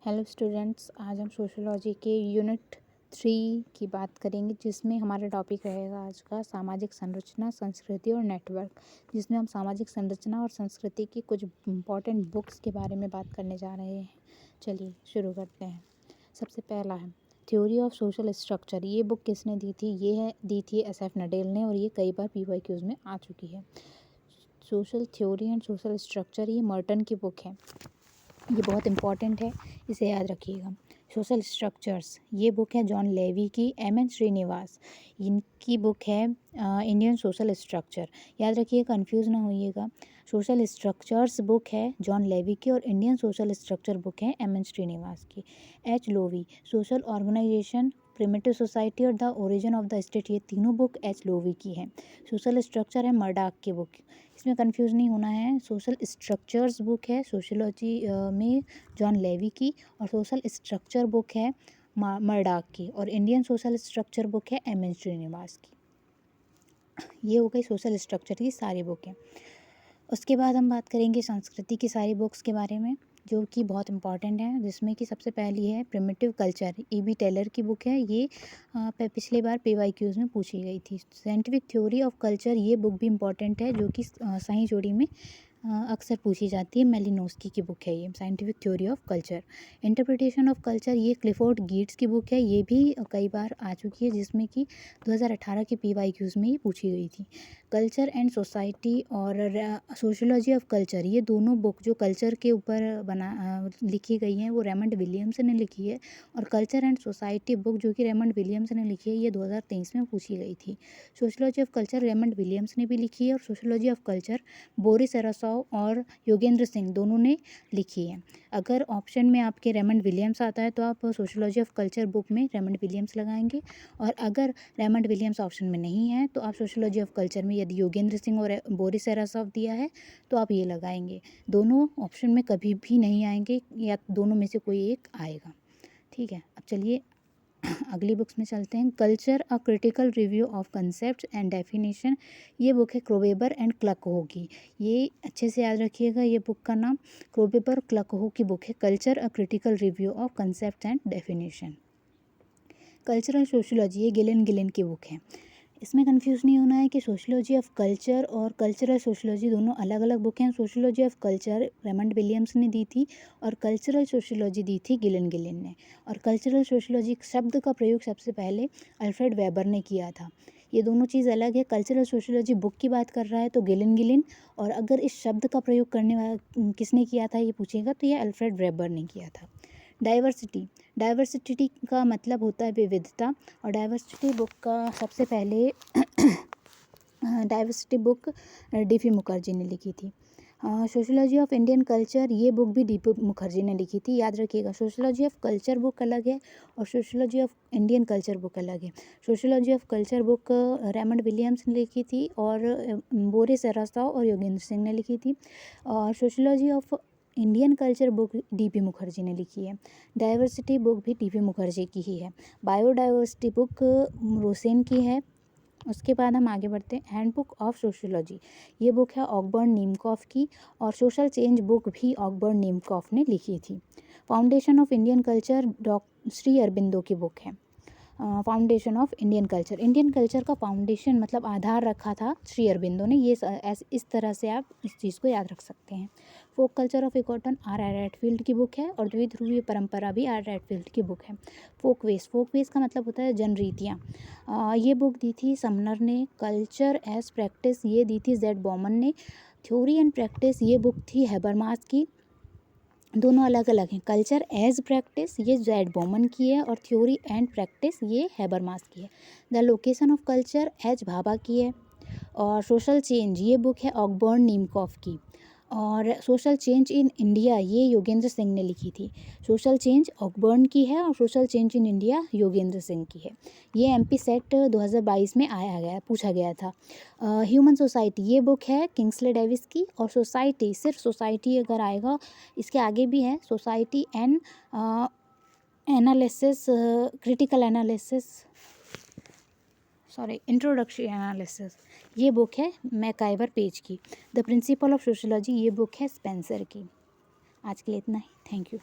Hello students, आज हम sociology के यूनिट 3 की बात करेंगे, जिसमें हमारा टॉपिक रहेगा आज का सामाजिक संरचना, संस्कृति और नेटवर्क। जिसमें हम सामाजिक संरचना और संस्कृति की कुछ इम्पॉर्टेंट बुक्स के बारे में बात करने जा रहे हैं। चलिए शुरू करते हैं। सबसे पहला है थ्योरी ऑफ सोशल स्ट्रक्चर। ये बुक किसने दी थी? दी थी SF नडेल ने, और ये कई बार PYQs में आ चुकी है। Social theory and social structure, ये मर्टन की बुक है। ये बहुत इंपॉर्टेंट है, इसे याद रखिएगा। सोशल स्ट्रक्चर्स, ये बुक है जॉन लेवी की। MN श्रीनिवास, इनकी बुक है इंडियन सोशल स्ट्रक्चर। याद रखिए, कंफ्यूज ना होइएगा। सोशल स्ट्रक्चर्स बुक है जॉन लेवी की, और इंडियन सोशल स्ट्रक्चर बुक है MN श्रीनिवास की। H Lowie, social organisation, primitive society और the origin of the state, ये तीनों बुक H लोवी की है। सोशल स्ट्रक्चर है मर्डाक की बुक, इसमें कंफ्यूज नहीं होना है। सोशल स्ट्रक्चर्स बुक है सोशियोलॉजी में जॉन लेवी की, और सोशल स्ट्रक्चर बुक है मर्डाक की, और इंडियन सोशल स्ट्रक्चर बुक है MN श्रीनिवास की। ये हो गई सोशल स्ट्रक्चर की सारी बुक है। उसके बाद हम बात करेंगे संस्कृति की सारी बुक्स के बारे में, जो कि बहुत इंपॉर्टेंट है। जिसमें कि सबसे पहली है प्रिमिटिव कल्चर, EB टेलर की बुक है। ये पिछले बार PYQs में पूछी गई थी। साइंटिफिक थ्योरी ऑफ कल्चर, ये बुक भी इम्पॉर्टेंट है, जो कि सही जोड़ी में अक्सर पूछी जाती है। मेलिनोस्की की बुक है ये, scientific theory of culture. Interpretation of culture, ये क्लिफोर्ड गीट्स की बुक है। ये भी कई बार आ चुकी है, जिसमें कि 2018 के PYQs में ही पूछी गई थी। कल्चर एंड सोसाइटी और सोशियोलॉजी ऑफ कल्चर, ये दोनों बुक जो कल्चर के ऊपर लिखी गई हैं, वो रेमंड विलियम्स ने लिखी है। और कल्चर एंड सोसाइटी बुक, जो कि रेमंड विलियम्स ने लिखी है, ये 2023 में पूछी गई थी। Sociology of culture Raymond Williams ने भी लिखी है, और सोशियोलॉजी ऑफ कल्चर बोरिस एरासॉव और योगेंद्र सिंह दोनों ने लिखी है। अगर ऑप्शन में आपके रेमंड विलियम्स आता है, तो आप सोशियोलॉजी ऑफ कल्चर बुक में रेमंड विलियम्स लगाएंगे। और अगर रेमंड विलियम्स ऑप्शन में नहीं है, तो आप सोशियोलॉजी ऑफ कल्चर में यदि योगेंद्र सिंह और बोरिस एरासॉव दिया है, तो आप ये लगाएंगे। दोनों ऑप्शन में कभी भी नहीं आएंगे, या दोनों में से कोई एक आएगा। ठीक है, अब चलिए अगली बुक्स में चलते हैं। Culture a critical review of concept and definition, ये बुक है क्रोवेबर एंड क्लकहो की। ये अच्छे से याद रखिएगा, ये बुक का नाम क्रोवेबर क्लकहो की बुक है, culture a critical review of concept and definition. Cultural sociology, ये गिलन की बुक है। इसमें कंफ्यूज नहीं होना है कि सोशियोलॉजी ऑफ कल्चर और कल्चरल सोशियोलॉजी दोनों अलग अलग बुक हैं। Sociology of culture Raymond Williams ने दी थी, और कल्चरल सोशियोलॉजी दी थी गिलन ने। और कल्चरल सोशियोलॉजी शब्द का प्रयोग सबसे पहले अल्फ्रेड वेबर ने किया था। ये दोनों चीज़ अलग है। कल्चरल सोशियोलॉजी बुक की बात कर रहा है तो गिलन, और अगर इस शब्द का प्रयोग करने वाला किसने किया था ये पूछेगा, तो ये अल्फ्रेड वेबर ने किया था। डाइवर्सिटी का मतलब होता है विविधता, और डाइवर्सिटी बुक का सबसे पहले डाइवर्सिटी बुक DP मुखर्जी ने लिखी थी। सोशियोलॉजी ऑफ इंडियन कल्चर, ये बुक भी DP मुखर्जी ने लिखी थी। याद रखिएगा, सोशियोलॉजी ऑफ कल्चर बुक अलग है, और sociology of Indian culture book अलग है। Sociology of culture book Raymond Williams ने लिखी थी, और बोरिस एरासॉव और योगेंद्र सिंह ने लिखी थी। और sociology of Indian culture book DP Mukherjee ने लिखी है। डाइवर्सिटी बुक भी DP मुखर्जी की ही है। बायोडाइवर्सिटी बुक रोसेन की है। उसके बाद हम आगे बढ़ते हैं। हैंडबुक ऑफ सोशियोलॉजी, ये बुक है ऑकबर्न नीमकॉफ की, और सोशल चेंज बुक भी ऑकबर्न नीमकॉफ ने लिखी थी। Foundation of Indian culture Shri Aurobindo की बुक है। फाउंडेशन ऑफ इंडियन कल्चर का फाउंडेशन मतलब आधार रखा था श्री अरबिंदो ने। ये इस तरह से आप इस चीज़ को याद रख सकते हैं। फोक कल्चर ऑफ इकॉटन R रैटफील्ड की बुक है, और द्विध्रुवीय परंपरा भी R रैटफील्ड की बुक है। फोक वेस का मतलब होता है जनरीतियाँ। ये बुक दी थी समनर ने। कल्चर एज प्रैक्टिस, ये दी थी Z बॉमन ने। थ्योरी एंड प्रैक्टिस, ये बुक थी हैबरमास की। दोनों अलग अलग हैं। कल्चर एज प्रैक्टिस, ये Z बॉमन की है, और थ्योरी एंड प्रैक्टिस ये हैबरमास की है। The location of culture H Bhabha की है। और सोशल चेंज, ये बुक है ऑकबर्न नीमकॉफ की। और सोशल चेंज इन इंडिया, ये योगेंद्र सिंह ने लिखी थी। सोशल चेंज ऑकबर्न की है, और social change in India Yogendra Singh की है। ये MP सेट 2022 में पूछा गया था। ह्यूमन सोसाइटी, ये बुक है किंग्सले डेविस की। और सोसाइटी, सिर्फ सोसाइटी अगर आएगा, इसके आगे भी है society and analysis, critical analysis, introduction analysis, ये बुक है मैकाइवर पेज की। द प्रिंसिपल ऑफ सोशियोलॉजी, ये बुक है स्पेंसर की। आज के लिए इतना ही। Thank you.